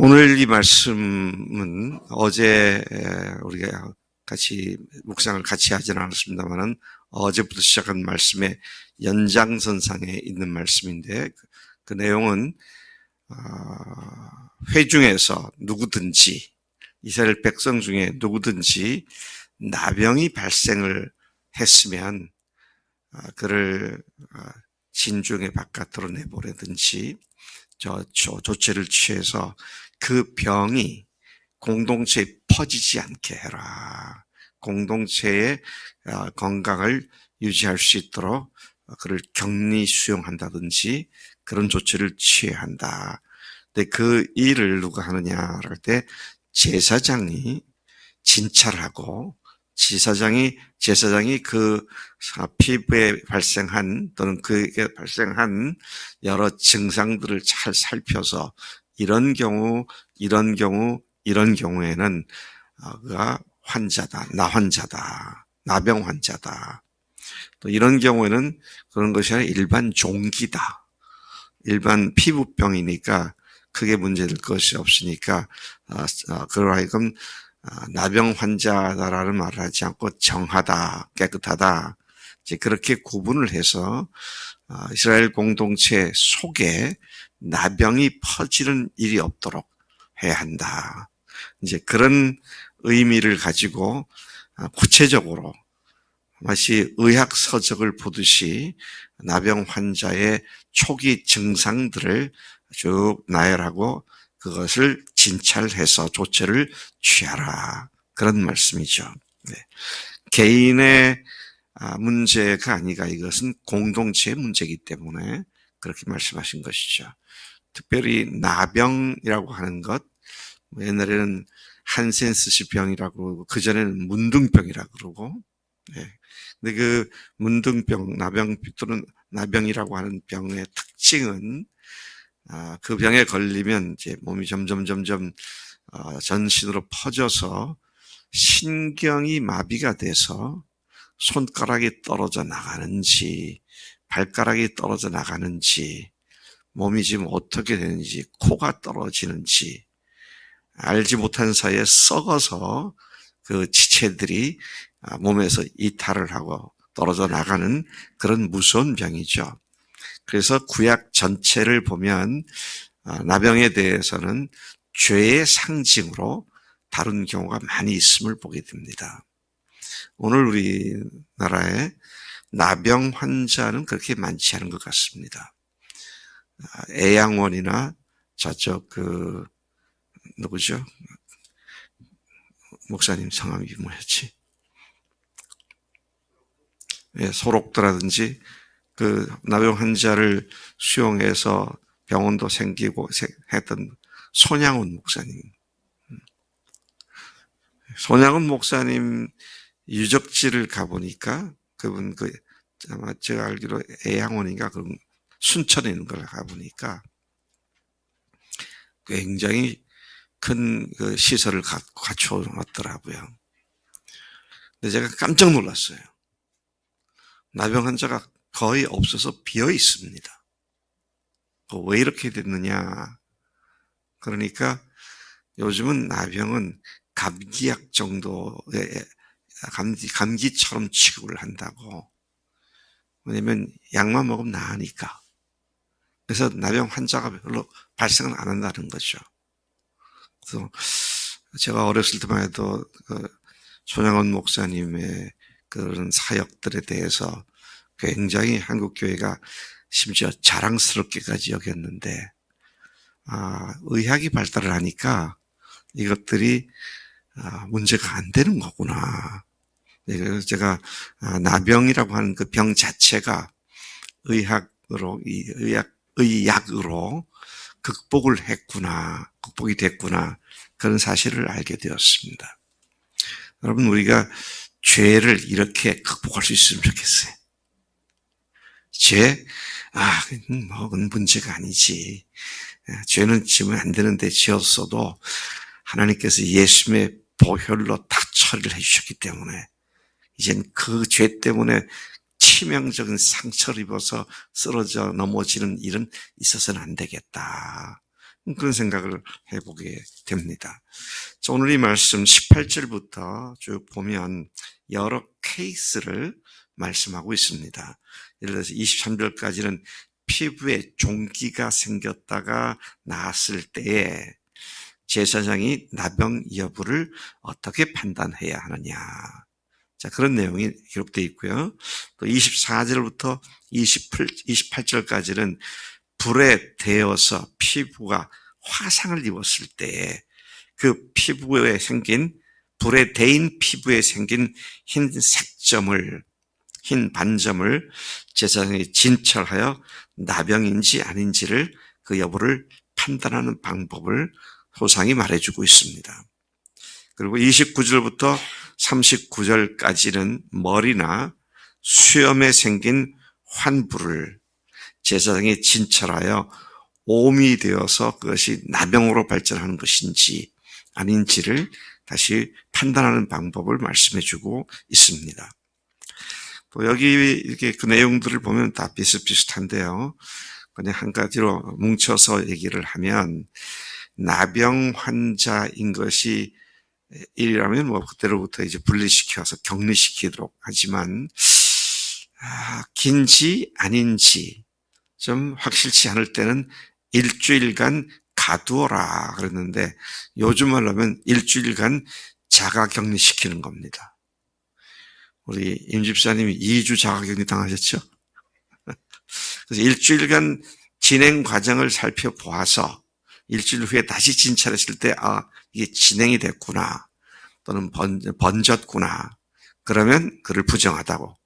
오늘 이 말씀은 어제 우리가 같이 묵상을 같이 하지는 않았습니다만은 어제부터 시작한 말씀의 연장선상에 있는 말씀인데 그 내용은 회중에서 누구든지 이스라엘 백성 중에 누구든지 나병이 발생을 했으면 그를 진중의 바깥으로 내보내든지 조치를 취해서 그 병이 공동체에 퍼지지 않게 해라. 공동체의 건강을 유지할 수 있도록 그를 격리 수용한다든지 그런 조치를 취해야 한다. 근데 그 일을 누가 하느냐 할 때 제사장이 진찰하고 제사장이 그 피부에 발생한 또는 그게 발생한 여러 증상들을 잘 살펴서 이런 경우에는 그가 환자다, 나병 환자다. 또 이런 경우에는 그런 것이 아니라 일반 종기다. 일반 피부병이니까 크게 문제될 것이 없으니까 그러 하여금 나병 환자다라는 말을 하지 않고 정하다, 깨끗하다. 이제 그렇게 구분을 해서 이스라엘 공동체 속에 나병이 퍼지는 일이 없도록 해야 한다. 이제 그런 의미를 가지고 구체적으로 마치 의학 서적을 보듯이 나병 환자의 초기 증상들을 쭉 나열하고 그것을 진찰해서 조치를 취하라. 그런 말씀이죠. 네. 개인의 문제가 아니라 이것은 공동체의 문제이기 때문에 그렇게 말씀하신 것이죠. 특별히 나병이라고 하는 것, 옛날에는 한센스시 병이라고 그러고 그전에는 문둥병이라고 그러고, 네. 근데 그 문둥병, 나병 또는 나병이라고 하는 병의 특징은 그 병에 걸리면 이제 몸이 점점 전신으로 퍼져서 신경이 마비가 돼서 손가락이 떨어져 나가는지 발가락이 떨어져 나가는지 몸이 지금 어떻게 되는지 코가 떨어지는지 알지 못한 사이에 썩어서 그 지체들이 몸에서 이탈을 하고 떨어져 나가는 그런 무서운 병이죠. 그래서 구약 전체를 보면 나병에 대해서는 죄의 상징으로 다룬 경우가 많이 있음을 보게 됩니다. 오늘 우리나라에 나병 환자는 그렇게 많지 않은 것 같습니다. 애양원이나 저쪽 누구죠? 목사님 성함이 뭐였지? 소록도라든지 그 나병 환자를 수용해서 병원도 생기고 했던 손양훈 목사님. 손양훈 목사님 유적지를 가보니까 그분 아마 제가 알기로 애양원인가 그런 순천에 있는 걸 가보니까 굉장히 큰 그 시설을 갖춰놨더라고요. 근데 제가 깜짝 놀랐어요. 나병 환자가 거의 없어서 비어 있습니다. 왜 이렇게 됐느냐? 그러니까 요즘은 나병은 감기약 정도의 감기처럼 취급을 한다고. 왜냐면 약만 먹으면 나으니까. 그래서 나병 환자가 별로 발생을 안 한다는 거죠. 그래서 제가 어렸을 때만 해도 손양원 목사님의 그런 사역들에 대해서 굉장히 한국교회가 심지어 자랑스럽게까지 여겼는데 의학이 발달을 하니까 이것들이 문제가 안 되는 거구나. 그래서 제가 나병이라고 하는 그 병 자체가 의약으로 극복이 됐구나. 그런 사실을 알게 되었습니다. 여러분, 우리가 죄를 이렇게 극복할 수 있으면 좋겠어요. 그건 문제가 아니지. 죄는 지으면 안 되는데 지었어도 하나님께서 예수님의 보혈로 다 처리를 해주셨기 때문에 이젠 그 죄 때문에 치명적인 상처를 입어서 쓰러져 넘어지는 일은 있어서는 안 되겠다. 그런 생각을 해보게 됩니다. 자, 오늘 이 말씀 18절부터 쭉 보면 여러 케이스를 말씀하고 있습니다. 예를 들어서 23절까지는 피부에 종기가 생겼다가 나았을 때에 제사장이 나병 여부를 어떻게 판단해야 하느냐. 자, 그런 내용이 기록되어 있고요. 또 24절부터 28절까지는 불에 데어서 피부가 화상을 입었을 때에 그 피부에 생긴, 불에 데인 피부에 생긴 흰 색점을, 흰 반점을 제사장이 진찰하여 나병인지 아닌지를 그 여부를 판단하는 방법을 소상히 말해주고 있습니다. 그리고 29절부터 39절까지는 머리나 수염에 생긴 환부를 제사장이 진찰하여 오미 되어서 그것이 나병으로 발전하는 것인지 아닌지를 다시 판단하는 방법을 말씀해주고 있습니다. 또 여기 이렇게 그 내용들을 보면 다 비슷비슷한데요. 그냥 한 가지로 뭉쳐서 얘기를 하면 나병 환자인 것이 일이라면 뭐 그때로부터 이제 분리시켜서 격리시키도록 하지만 긴지 아닌지 좀 확실치 않을 때는 일주일간 가두어라 그랬는데 요즘 말로 하면 일주일간 자가격리시키는 겁니다. 우리 임 집사님이 2주 자가격리 당하셨죠? 그래서 일주일간 진행 과정을 살펴보아서 일주일 후에 다시 진찰했을 때 이게 진행이 됐구나 또는 번졌구나 그러면 그를 부정하다고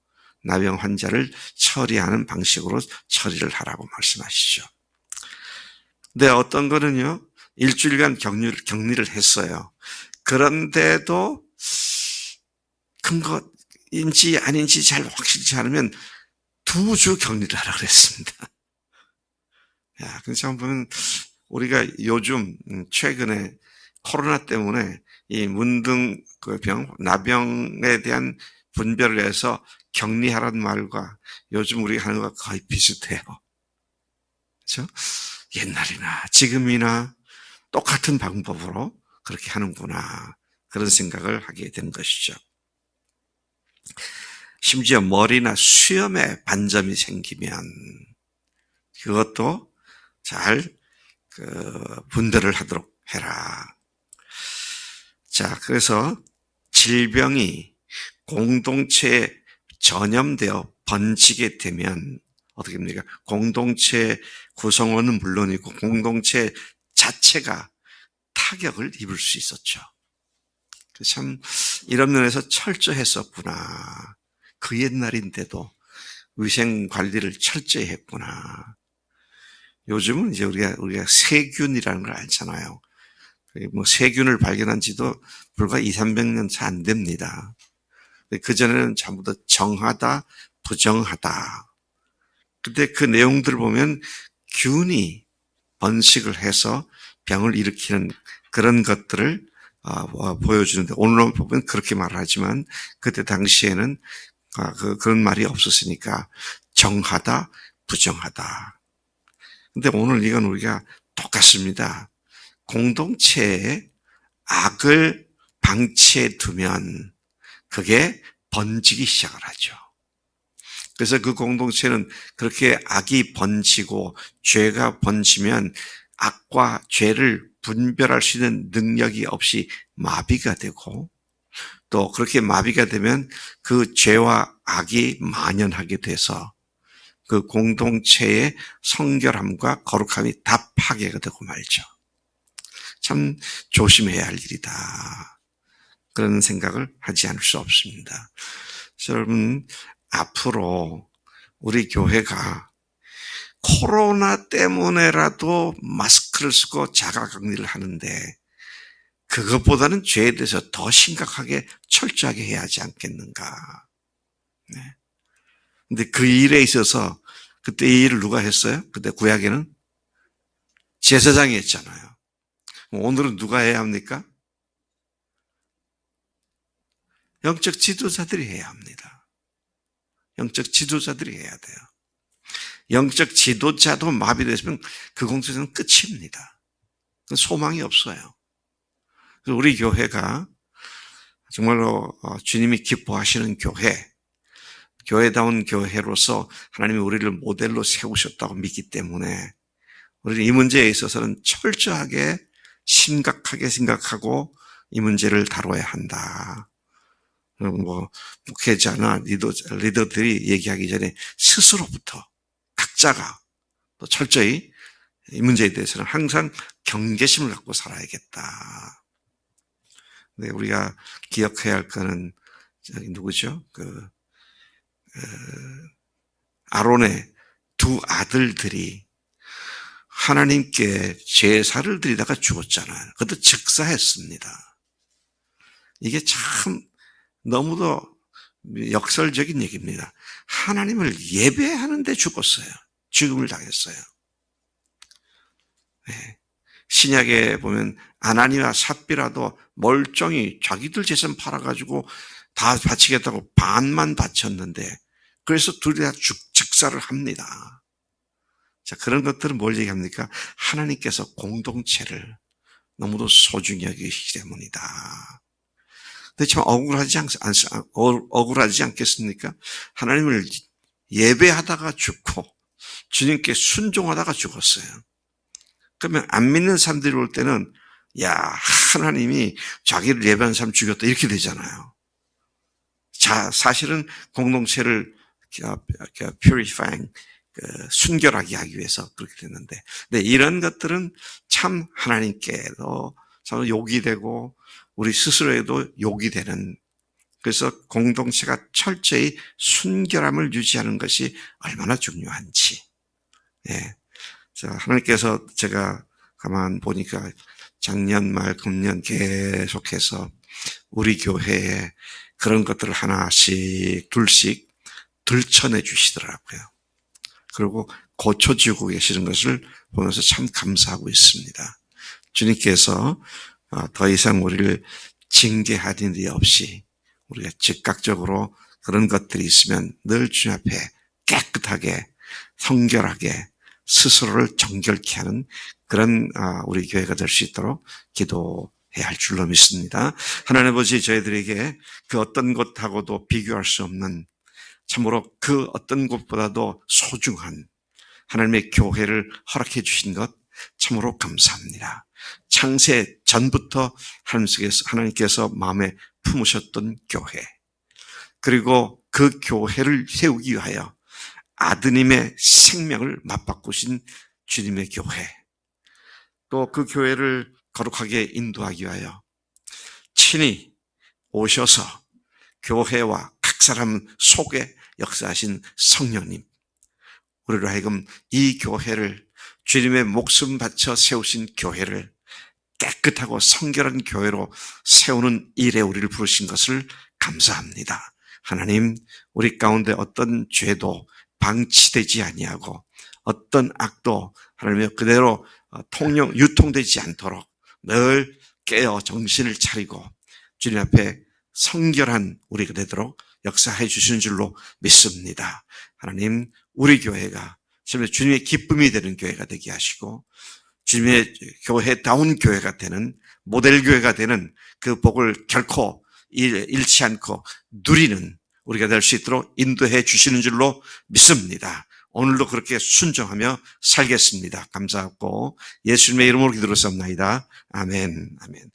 나병 환자를 처리하는 방식으로 처리를 하라고 말씀하시죠. 근데 어떤 거는요, 일주일간 격리를 했어요. 그런데도 근거인지 아닌지 잘 확실치 않으면 2주 격리를 하라고 그랬습니다. 그래서 한번 우리가 요즘 최근에 코로나 때문에 이 문둥병, 나병에 대한 분별을 해서 격리하라는 말과 요즘 우리가 하는 것과 거의 비슷해요. 그렇죠? 옛날이나 지금이나 똑같은 방법으로 그렇게 하는구나. 그런 생각을 하게 된 것이죠. 심지어 머리나 수염에 반점이 생기면 그것도 잘 분별을 하도록 해라. 자, 그래서 질병이 공동체에 전염되어 번지게 되면 어떻게 됩니까? 공동체 구성원은 물론이고 공동체 자체가 타격을 입을 수 있었죠. 참 이런 면에서 철저했었구나. 그 옛날인데도 위생 관리를 철저히 했구나. 요즘은 이제 우리가 세균이라는 걸 알잖아요. 뭐 세균을 발견한 지도 불과 200~300년 차 안 됩니다. 그전에는 전부 다 정하다, 부정하다. 근데 그 내용들을 보면 균이 번식을 해서 병을 일으키는 그런 것들을 보여주는데 오늘은 보면 그렇게 말을 하지만 그때 당시에는 그런 말이 없었으니까 정하다, 부정하다. 근데 오늘 이건 우리가 똑같습니다. 공동체에 악을 방치해 두면 그게 번지기 시작을 하죠. 그래서 그 공동체는 그렇게 악이 번지고 죄가 번지면 악과 죄를 분별할 수 있는 능력이 없이 마비가 되고 또 그렇게 마비가 되면 그 죄와 악이 만연하게 돼서 그 공동체의 성결함과 거룩함이 다 파괴가 되고 말죠. 참 조심해야 할 일이다. 그런 생각을 하지 않을 수 없습니다. 여러분, 앞으로 우리 교회가 코로나 때문에라도 마스크를 쓰고 자가격리를 하는데 그것보다는 죄에 대해서 더 심각하게 철저하게 해야 하지 않겠는가. 네. 근데 그 일에 있어서 그때 이 일을 누가 했어요? 그때 구약에는 제사장이 했잖아요. 오늘은 누가 해야 합니까? 영적 지도자들이 해야 합니다. 영적 지도자들이 해야 돼요. 영적 지도자도 마비됐으면 그 공동체는 끝입니다. 소망이 없어요. 우리 교회가 정말로 주님이 기뻐하시는 교회다운 교회로서 하나님이 우리를 모델로 세우셨다고 믿기 때문에 우리는 이 문제에 있어서는 철저하게 심각하게 생각하고 이 문제를 다뤄야 한다. 목회자나 리더들이 얘기하기 전에 스스로부터 각자가 또 철저히 이 문제에 대해서는 항상 경계심을 갖고 살아야겠다. 네, 우리가 기억해야 할 거는 누구죠? 아론의 두 아들들이 하나님께 제사를 드리다가 죽었잖아요. 그것도 즉사했습니다. 이게 참 너무도 역설적인 얘기입니다. 하나님을 예배하는데 죽었어요. 죽음을 당했어요. 네. 신약에 보면 아나니와 삽비라도 멀쩡히 자기들 재산 팔아가지고 다 바치겠다고 반만 바쳤는데 그래서 둘이 다 즉사를 합니다. 자, 그런 것들은 뭘 얘기합니까? 하나님께서 공동체를 너무도 소중히 여기시기 때문이다. 근데 참 억울하지 않겠습니까? 하나님을 예배하다가 죽고 주님께 순종하다가 죽었어요. 그러면 안 믿는 사람들이 올 때는 야, 하나님이 자기를 예배하는 사람 죽였다 이렇게 되잖아요. 자, 사실은 공동체를 purifying, 순결하게 하기 위해서 그렇게 됐는데, 근데 이런 것들은 참 하나님께도 참 욕이 되고 우리 스스로에도 욕이 되는, 그래서 공동체가 철저히 순결함을 유지하는 것이 얼마나 중요한지. 예. 자, 하나님께서 제가 가만 보니까 작년 말 금년 계속해서 우리 교회에 그런 것들을 하나씩 둘씩 들춰내 주시더라고요. 그리고 고쳐주고 계시는 것을 보면서 참 감사하고 있습니다. 주님께서 더 이상 우리를 징계하는 일이 없이 우리가 즉각적으로 그런 것들이 있으면 늘 주님 앞에 깨끗하게 성결하게 스스로를 정결케 하는 그런 우리 교회가 될 수 있도록 기도해야 할 줄로 믿습니다. 하나님 아버지, 저희들에게 그 어떤 것하고도 비교할 수 없는 참으로 그 어떤 것보다도 소중한 하나님의 교회를 허락해 주신 것 참으로 감사합니다. 창세 전부터 하나님께서 마음에 품으셨던 교회, 그리고 그 교회를 세우기 위하여 아드님의 생명을 맞바꾸신 주님의 교회, 또 그 교회를 거룩하게 인도하기 위하여 친히 오셔서 교회와 각 사람 속에 역사하신 성령님, 우리로 하여금 이 교회를 주님의 목숨 바쳐 세우신 교회를 깨끗하고 성결한 교회로 세우는 일에 우리를 부르신 것을 감사합니다. 하나님, 우리 가운데 어떤 죄도 방치되지 아니하고 어떤 악도 하나님의 그대로 유통되지 않도록 늘 깨어 정신을 차리고 주님 앞에 성결한 우리가 되도록 역사해 주시는 줄로 믿습니다. 하나님, 우리 교회가 주님의 기쁨이 되는 교회가 되게 하시고 주님의 교회다운 교회가 되는 모델 교회가 되는 그 복을 결코 잃지 않고 누리는 우리가 될 수 있도록 인도해 주시는 줄로 믿습니다. 오늘도 그렇게 순종하며 살겠습니다. 감사하고 예수님의 이름으로 기도했사옵나이다. 아멘. 아멘.